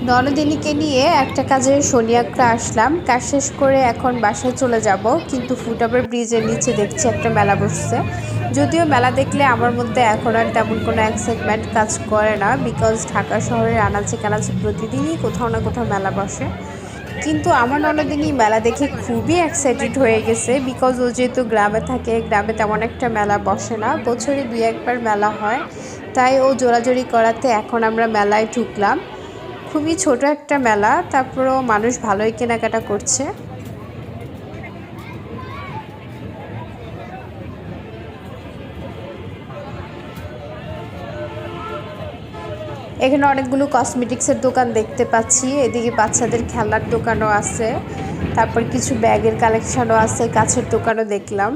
ননদিনীকে নিয়ে একটা কাজে শনিয়াকড়া আসলাম। কাজ শেষ করে এখন বাসায় চলে যাব, কিন্তু ফুটওভার ব্রিজের নিচে দেখছি একটা মেলা বসছে। যদিও মেলা দেখলে আমার মধ্যে এখন আর তেমন কোনো এক্সাইটমেন্ট কাজ করে না, বিকজ ঢাকা শহরের আনাচে কানাচে প্রতিদিনই কোথাও না কোথাও মেলা বসে। কিন্তু আমার ননদিনী মেলা দেখে খুবই এক্সাইটেড হয়ে গেছে, বিকজ ও যেহেতু গ্রামে থাকে, গ্রামে তেমন একটা মেলা বসে না, বছরে 2-1বার মেলা হয়। তাই ও জোরাজোরি করাতে এখন আমরা মেলায় ঢুকলাম। খুবই ছোট একটা মেলা, তারপরেও মানুষ ভালোই কেনাকাটা করছে। এখানে অনেকগুলো কসমেটিক্সের দোকান দেখতে পাচ্ছি, এদিকে বাচ্চাদের খেলার দোকানও আছে, তারপর কিছু ব্যাগের কালেকশনও আছে, কাছের দোকানও দেখলাম।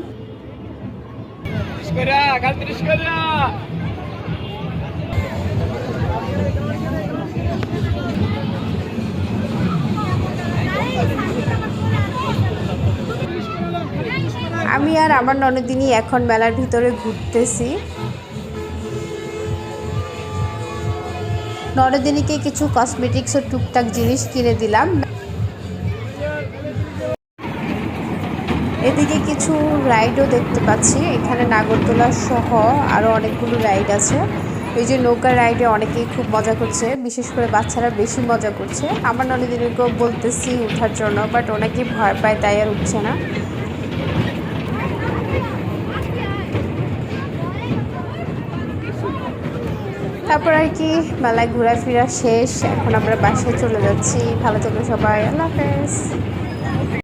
আমি আর আমার ননদিনী এখন মেলার ভিতরে ঘুরতেছি। ননদিনীকে কিছু কসমেটিক্স ও টুকটাক জিনিস কিনে দিলাম। এদিকে কিছু রাইডও দেখতে পাচ্ছি, এখানে নাগরদোলা সহ আরও অনেকগুলো রাইড আছে। এই যে নৌকার রাইডে অনেকেই খুব মজা করছে, বিশেষ করে বাচ্চারা বেশি মজা করছে। আমার ননদিনীকেও বলতেছি ওঠার জন্য, বাট অনেকেই ভয় পায়, তাই আর উঠছে না। তারপর আর কি মেলায় ঘোরাফেরা শেষ, এখন আমরা বাসায় চলে যাচ্ছি। ভালো থেকো সবাই, আল্লাহ হাফেজ।